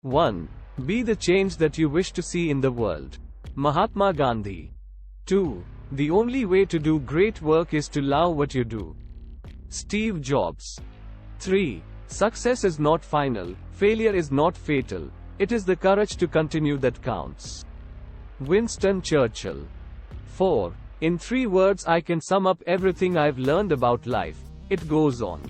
1. Be the change that you wish to see in the world. Mahatma Gandhi. 2. The only way to do great work is to love what you do. Steve Jobs. 3. Success is not final, failure is not fatal. It is the courage to continue that counts. Winston Churchill. 4. In 3 words I can sum up everything I've learned about life. It goes on.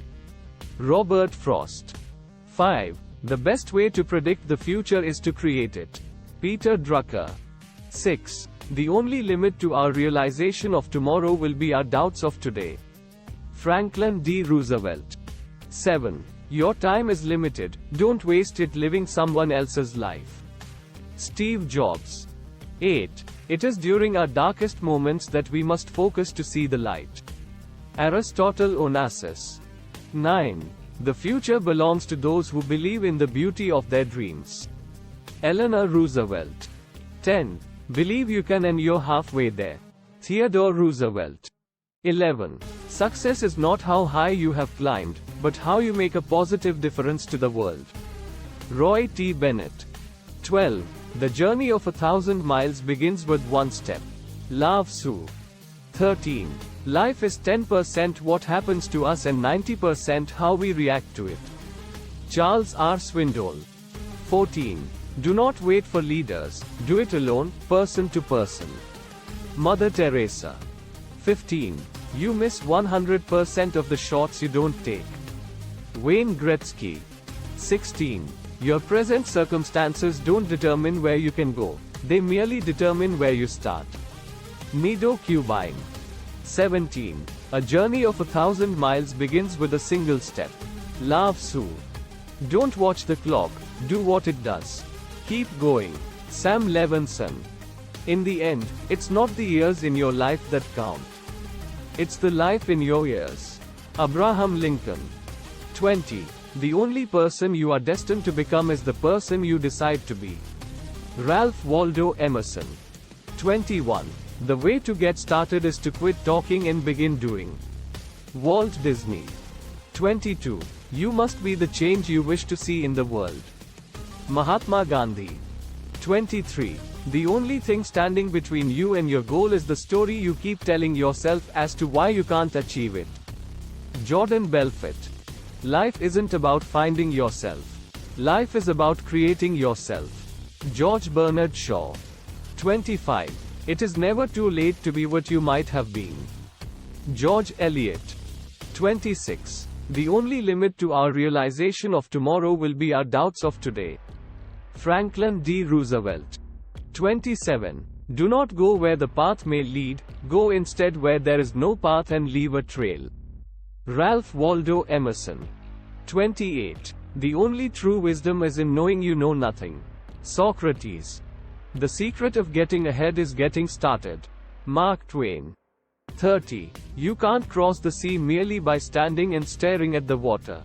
Robert Frost. 5. The best way to predict the future is to create it. Peter Drucker. 6. The only limit to our realization of tomorrow will be our doubts of today. Franklin D. Roosevelt. 7. Your time is limited, don't waste it living someone else's life. Steve Jobs. 8. It is during our darkest moments that we must focus to see the light. Aristotle Onassis. 9. The future belongs to those who believe in the beauty of their dreams. Eleanor Roosevelt. 10. Believe you can and you're halfway there. Theodore Roosevelt. 11. Success is not how high you have climbed, but how you make a positive difference to the world. Roy T. Bennett. 12. The journey of 1,000 miles begins with one step. Lao Tzu. 13. Life is 10% what happens to us and 90% how we react to it. Charles R. Swindoll. 14. Do not wait for leaders, do it alone, person to person. Mother Teresa. 15. You miss 100% of the shots you don't take. Wayne Gretzky. 16. Your present circumstances don't determine where you can go, they merely determine where you start. Nido Qubein. 17. A journey of 1,000 miles begins with a single step. Lao Tzu. Don't watch the clock, do what it does. Keep going. Sam Levinson. In the end, it's not the years in your life that count. It's the life in your years. Abraham Lincoln. 20. The only person you are destined to become is the person you decide to be. Ralph Waldo Emerson. 21. The way to get started is to quit talking and begin doing. Walt Disney. 22. You must be the change you wish to see in the world. Mahatma Gandhi. 23. The only thing standing between you and your goal is the story you keep telling yourself as to why you can't achieve it. Jordan Belfort. Life isn't about finding yourself. Life is about creating yourself. George Bernard Shaw. 25. It is never too late to be what you might have been. George Eliot. 26. The only limit to our realization of tomorrow will be our doubts of today. Franklin D. Roosevelt. 27. Do not go where the path may lead, go instead where there is no path and leave a trail. Ralph Waldo Emerson. 28. The only true wisdom is in knowing you know nothing. Socrates. The secret of getting ahead is getting started. Mark Twain. 30. You can't cross the sea merely by standing and staring at the water.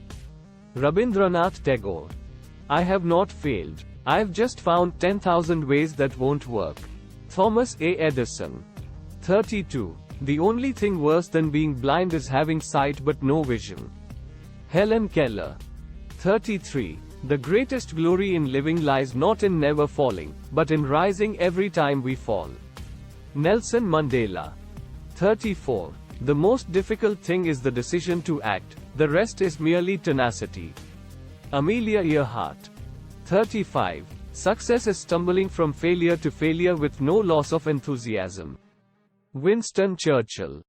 Rabindranath Tagore. I have not failed. I've just found 10,000 ways that won't work. Thomas A. Edison. 32. The only thing worse than being blind is having sight but no vision. Helen Keller. 33. The greatest glory in living lies not in never falling, but in rising every time we fall. Nelson Mandela. 34. The most difficult thing is the decision to act, the rest is merely tenacity. Amelia Earhart. 35. Success is stumbling from failure to failure with no loss of enthusiasm. Winston Churchill.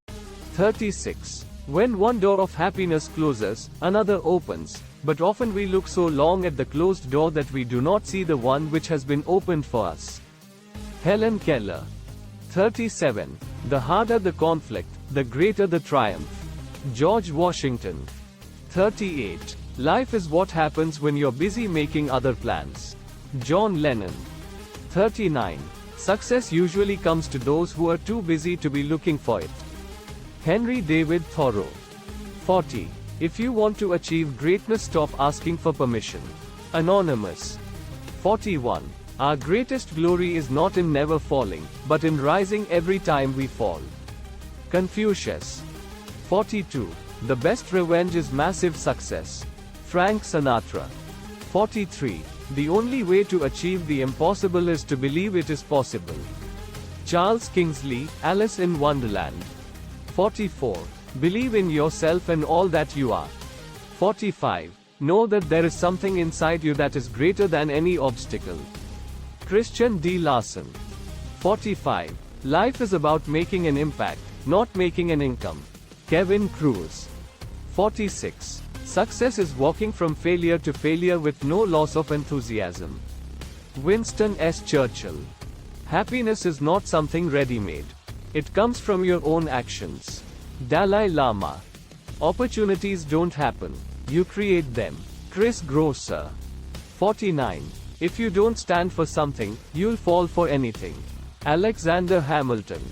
36. When one door of happiness closes, another opens, but often we look so long at the closed door that we do not see the one which has been opened for us. Helen Keller. 37. The harder the conflict, the greater the triumph. George Washington. 38. Life is what happens when you're busy making other plans. John Lennon. 39. Success usually comes to those who are too busy to be looking for it. Henry David Thoreau. 40. If you want to achieve greatness, stop asking for permission. Anonymous. 41. Our greatest glory is not in never falling, but in rising every time we fall. Confucius. 42. The best revenge is massive success. Frank Sinatra. 43. The only way to achieve the impossible is to believe it is possible. Charles Kingsley, Alice in Wonderland. 44. Believe in yourself and all that you are. 45. Know that there is something inside you that is greater than any obstacle. Christian D. Larson. 45. Life is about making an impact, not making an income. Kevin Cruz. 46. Success is walking from failure to failure with no loss of enthusiasm. Winston S. Churchill. Happiness is not something ready-made. It comes from your own actions. Dalai Lama. Opportunities don't happen. You create them. Chris Grosser. 49. If you don't stand for something, you'll fall for anything. Alexander Hamilton.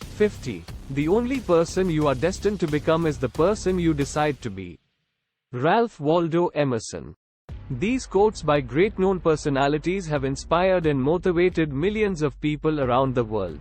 50. The only person you are destined to become is the person you decide to be. Ralph Waldo Emerson. These quotes by great known personalities have inspired and motivated millions of people around the world.